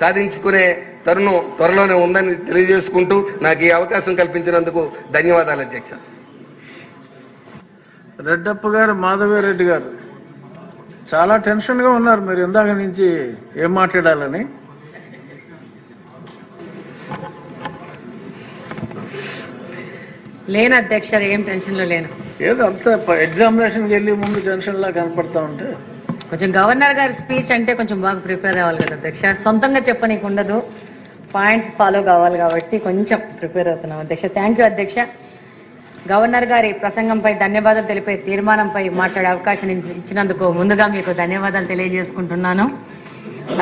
సాధించుకునే తరుణం త్వరలోనే ఉందని తెలియజేసుకుంటూ నాకు ఈ అవకాశం కల్పించినందుకు ధన్యవాదాలు అధ్యక్ష. రెడ్డప్ప గారు, మాధవిరెడ్డి గారు చాలా టెన్షన్ గా ఉన్నారు. మీరు ఇందాక నుంచి ఏం మాట్లాడాలని. లేను అధ్యక్ష, ఏం టెన్షన్ లో లేను. ఏదో అంత ఎగ్జామినేషన్కి వెళ్ళి ముందు టెన్షన్ లా కనపడతా ఉంటే కొంచెం గవర్నర్ గారి స్పీచ్ అంటే కొంచెం బాగా ప్రిపేర్ అవ్వాలి కదా అధ్యక్ష. సొంతంగా చెప్పనీకు ఉండదు, పాయింట్స్ ఫాలో కావాలి కాబట్టి కొంచెం ప్రిపేర్ అవుతున్నాం అధ్యక్ష. థ్యాంక్ యూ అధ్యక్ష. గవర్నర్ గారి ప్రసంగంపై ధన్యవాదాలు తెలిపే తీర్మానంపై మాట్లాడే అవకాశం ఇచ్చినందుకు ముందుగా మీకు ధన్యవాదాలు తెలియజేసుకుంటున్నాను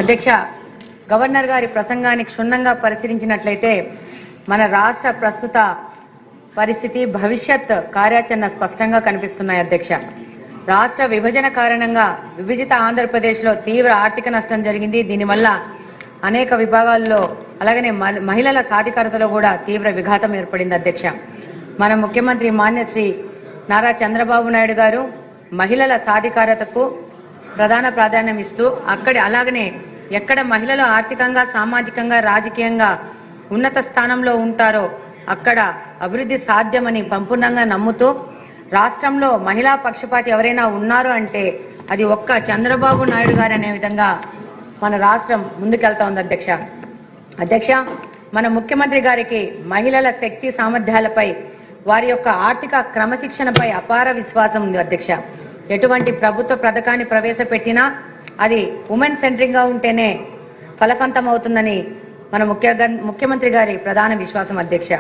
అధ్యక్ష. గవర్నర్ గారి ప్రసంగాన్ని క్షుణ్ణంగా పరిశీలించినట్లయితే మన రాష్ట్ర ప్రస్తుత పరిస్థితి, భవిష్యత్ కార్యాచరణ స్పష్టంగా కనిపిస్తున్నాయి అధ్యక్ష. రాష్ట్ర విభజన కారణంగా విభజిత ఆంధ్రప్రదేశ్లో తీవ్ర ఆర్థిక నష్టం జరిగింది. దీనివల్ల అనేక విభాగాల్లో అలాగనే మహిళల సాధికారతలో కూడా తీవ్ర విఘాతం ఏర్పడింది అధ్యక్ష. మన ముఖ్యమంత్రి మాన్యశ్రీ నారా చంద్రబాబు నాయుడు గారు మహిళల సాధికారతకు ప్రధాన ప్రాధాన్యం ఇస్తూ అలాగనే ఎక్కడ మహిళలు ఆర్థికంగా, సామాజికంగా, రాజకీయంగా ఉన్నత స్థానంలో ఉంటారో అక్కడ అభివృద్ధి సాధ్యమని సంపూర్ణంగా నమ్ముతూ రాష్ట్రంలో మహిళా పక్షపాతి ఎవరైనా ఉన్నారు అంటే అది ఒక్క చంద్రబాబు నాయుడు గారు అనే విధంగా మన రాష్ట్రం ముందుకెళ్తా ఉంది అధ్యక్ష. మన ముఖ్యమంత్రి గారికి మహిళల శక్తి సామర్థ్యాలపై, వారి యొక్క ఆర్థిక క్రమశిక్షణపై అపార విశ్వాసం ఉంది అధ్యక్ష. ఎటువంటి ప్రభుత్వ పథకాన్ని ప్రవేశపెట్టినా అది ఉమెన్ సెంట్రింగ్ గా ఉంటేనే ఫలవంతం అవుతుందని మన ముఖ్యమంత్రి గారి ప్రధాన విశ్వాసం అధ్యక్ష.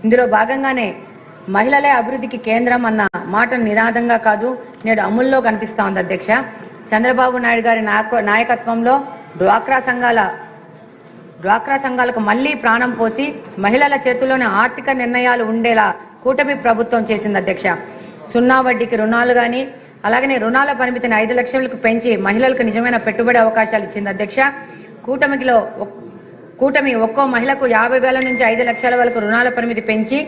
ఇందులో భాగంగానే మహిళలే అభివృద్ధికి కేంద్రం అన్న మాట నినాదంగా కాదు, నేడు అమల్లో కనిపిస్తా ఉంది అధ్యక్ష. చంద్రబాబు నాయుడు గారి నాయకత్వంలో డ్వాక్రా సంఘాలకు మళ్లీ ప్రాణం పోసి మహిళల చేతుల్లోనే ఆర్థిక నిర్ణయాలు ఉండేలా కూటమి ప్రభుత్వం చేసింది అధ్యక్ష. 0 వడ్డీకి రుణాలు గాని, అలాగనే రుణాల పరిమితిని 5 లక్షలకు పెంచి మహిళలకు నిజమైన పెట్టుబడి అవకాశాలు ఇచ్చింది అధ్యక్ష. కూటమి ఒక్కో మహిళకు 50,000 నుంచి 5 లక్షల వరకు రుణాల పరిమితి పెంచి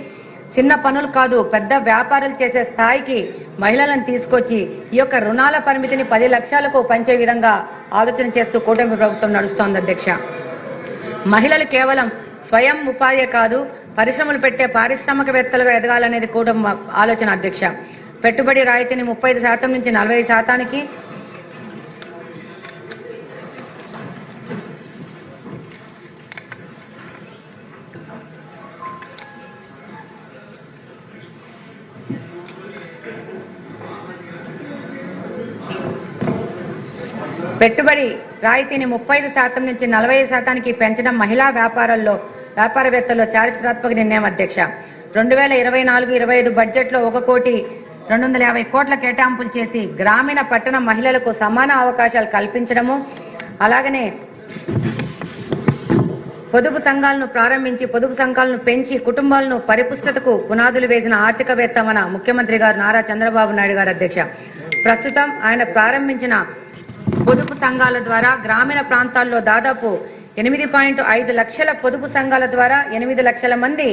చిన్న పనులు కాదు పెద్ద వ్యాపారాలు చేసే స్థాయికి మహిళలను తీసుకొచ్చి ఈ యొక్క రుణాల పరిమితిని 10 లక్షలకు పెంచే విధంగా ఆలోచన చేస్తూ కూటమి ప్రభుత్వం నడుస్తోంది అధ్యక్ష. మహిళలు కేవలం స్వయం ఉపాధి కాదు, పరిశ్రమలు పెట్టే పారిశ్రామికవేత్తలుగా ఎదగాలనేది కూడా ఆలోచన అధ్యక్ష. పెట్టుబడి రాయితీని 35% నుంచి 40%కి, పెట్టుబడి రాయితీని 35% నుంచి 40%కి పెంచడం మహిళా వ్యాపారవేత్తల్లో చారిత్రాత్మక నిర్ణయం అధ్యక్ష. 2024-25 బడ్జెట్లో 1,250 కోట్ల కేటాయింపులు చేసి గ్రామీణ పట్టణ మహిళలకు సమాన అవకాశాలు కల్పించడము, అలాగనే పొదుపు సంఘాలను ప్రారంభించి పొదుపు సంఘాలను పెంచి కుటుంబాలను పరిపుష్టతకు పునాదులు వేసిన ఆర్థికవేత్త మన ముఖ్యమంత్రి గారు నారా చంద్రబాబు నాయుడు గారు అధ్యక్ష. ప్రస్తుతం ఆయన ప్రారంభించిన పొదుపు సంఘాల ద్వారా గ్రామీణ ప్రాంతాల్లో దాదాపు 8.5 లక్షల పొదుపు సంఘాల ద్వారా 8 లక్షల మంది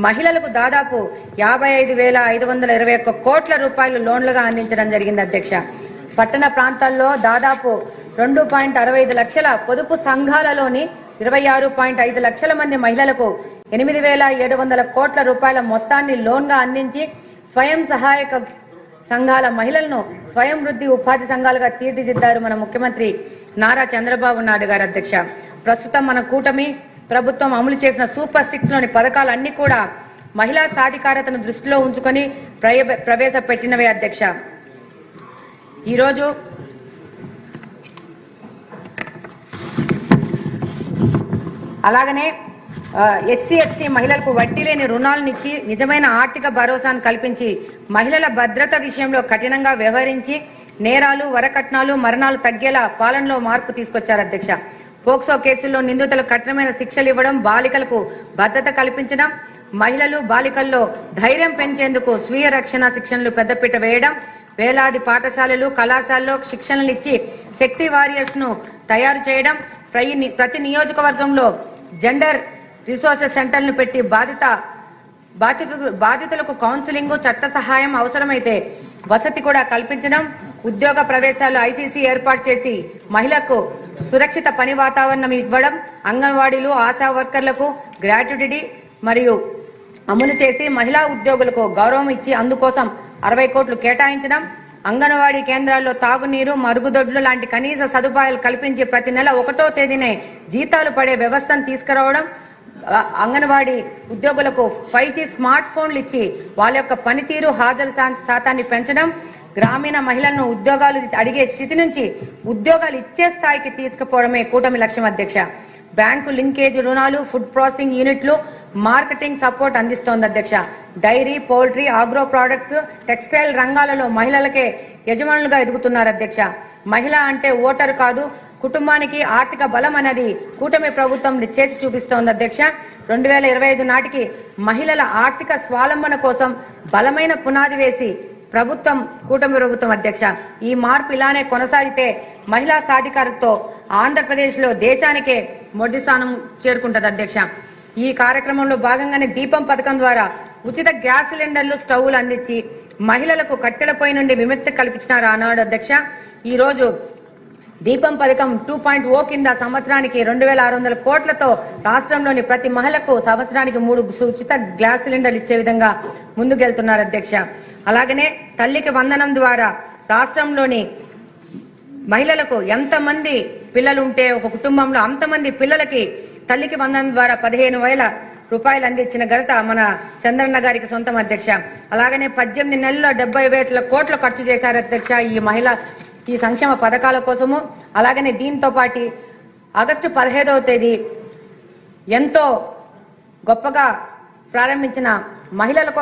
మహిళలకు దాదాపు 55,521 కోట్ల రూపాయలు లోన్లుగా అందించడం జరిగింది అధ్యక్ష. పట్టణ ప్రాంతాల్లో దాదాపు 2.65 లక్షల పొదుపు సంఘాలలోని 26.5 లక్షల మంది మహిళలకు 8,700 కోట్ల రూపాయల మొత్తాన్ని లోన్గా అందించి స్వయం సహాయక సంఘాల మహిళలను స్వయం వృద్ధి ఉపాధి సంఘాలుగా తీర్చిదిద్దారు మన ముఖ్యమంత్రి నారా చంద్రబాబు నాయుడు గారు అధ్యక్ష. ప్రస్తుతం మన కూటమి ప్రభుత్వం అమలు చేసిన సూపర్ 6 లోని పథకాలన్నీ కూడా మహిళా సాధికారతను దృష్టిలో ఉంచుకొని ప్రవేశపెట్టినవే అధ్యక్ష. ఈరోజు అలాగనే SC/ST మహిళలకు వడ్డీ లేని రుణాలనిచ్చి నిజమైన ఆర్థిక భరోసాను కల్పించి మహిళల భద్రత విషయంలో కఠినంగా వ్యవహరించి నేరాలు, వరకట్నాలు, మరణాలు తగ్గేలా పాలనలో మార్పు తీసుకొచ్చారు అధ్యక్ష. పోక్సో కేసుల్లో నిందితులకు కఠినమైన శిక్షలు ఇవ్వడం, బాలికలకు భద్రత కల్పించడం, మహిళలు బాలికల్లో ధైర్యం పెంచేందుకు స్వీయ రక్షణ శిక్షణలు పెద్దపీట వేయడం, వేలాది పాఠశాలలు, కళాశాలలో శిక్షణలు ఇచ్చి శక్తి వారియర్స్ ను తయారు చేయడం, ప్రతి నియోజకవర్గంలో జెండర్ రిసోర్సెస్ సెంటర్లను పెట్టి బాధితులకు కౌన్సిలింగ్, చట్ట సహాయం, అవసరమైతే వసతి కూడా కల్పించడం, ఉద్యోగ ప్రవేశాలు ICC ఏర్పాటు చేసి మహిళలకు సురక్షిత పని వాతావరణం ఇవ్వడం, అంగన్వాడీలు, ఆశా వర్కర్లకు గ్రాట్యుటీ మరియు అమలు చేసి మహిళా ఉద్యోగులకు గౌరవం ఇచ్చి అందుకోసం 60 కోట్లు కేటాయించడం, అంగన్వాడీ కేంద్రాల్లో తాగునీరు, మరుగుదొడ్లు లాంటి కనీస సదుపాయాలు కల్పించి ప్రతి నెల 1వ తేదీనే జీతాలు పడే వ్యవస్థను తీసుకురావడం, అంగన్వాడీ ఉద్యోగులకు 5G స్మార్ట్ ఫోన్లు ఇచ్చి వాళ్ళ యొక్క పనితీరు, హాజరు శాతాన్ని పెంచడం, గ్రామీణ మహిళలను ఉద్యోగాలు అడిగే స్థితి నుంచి ఉద్యోగాలు ఇచ్చే స్థాయికి తీసుకుపోవడమే కూటమి లక్ష్యం అధ్యక్ష. బ్యాంకు లింకేజ్ రుణాలు, ఫుడ్ ప్రాసెసింగ్ యూనిట్లు, మార్కెటింగ్ సపోర్ట్ అందిస్తోంది అధ్యక్ష. Dairy, poultry, agro products, textile రంగాలలో మహిళలకే యజమానులుగా ఎదుగుతున్నారు అధ్యక్ష. మహిళ అంటే ఓటరు కాదు, కుటుంబానికి ఆర్థిక బలం అనేది కూటమి ప్రభుత్వం చేసి చూపిస్తోంది అధ్యక్ష. 2025 నాటికి మహిళల ఆర్థిక స్వావలంబన కోసం బలమైన పునాది వేసి ప్రభుత్వం, కూటమి ప్రభుత్వం అధ్యక్ష. ఈ మార్పు ఇలానే కొనసాగితే మహిళా సాధికారతతో ఆంధ్రప్రదేశ్ లో దేశానికే మొదటి స్థానం చేరుకుంటది అధ్యక్ష. ఈ కార్యక్రమంలో భాగంగానే దీపం పథకం ద్వారా ఉచిత గ్యాస్ సిలిండర్లు, స్టవ్లు అందించి మహిళలకు కట్టెల పొయ్యి నుండి విముక్తి కల్పించినారు ఆనాడు అధ్యక్ష. ఈ రోజు దీపం పథకం 2.0 కింద సంవత్సరానికి 2600 కోట్లతో రాష్ట్రంలోని ప్రతి మహిళకు సంవత్సరానికి 3 ఉచిత గ్యాస్ సిలిండర్లు ఇచ్చే విధంగా ముందుకెళ్తున్నారు అధ్యక్ష. అలాగనే తల్లికి వందనం ద్వారా రాష్ట్రంలోని మహిళలకు ఎంతమంది పిల్లలు ఉంటే ఒక కుటుంబంలో అంతమంది పిల్లలకి తల్లికి వందనం ద్వారా 15,000 రూపాయలు అందించిన ఘనత మన చంద్రన్న గారికి సొంతం అధ్యక్ష. అలాగనే 18 నెలల్లో 70,000 కోట్లు ఖర్చు చేశారు అధ్యక్ష ఈ సంక్షేమ పథకాల కోసము. అలాగనే దీంతో పాటు ఆగస్టు 15వ తేదీ ఎంతో గొప్పగా ప్రారంభించిన మహిళల కోసం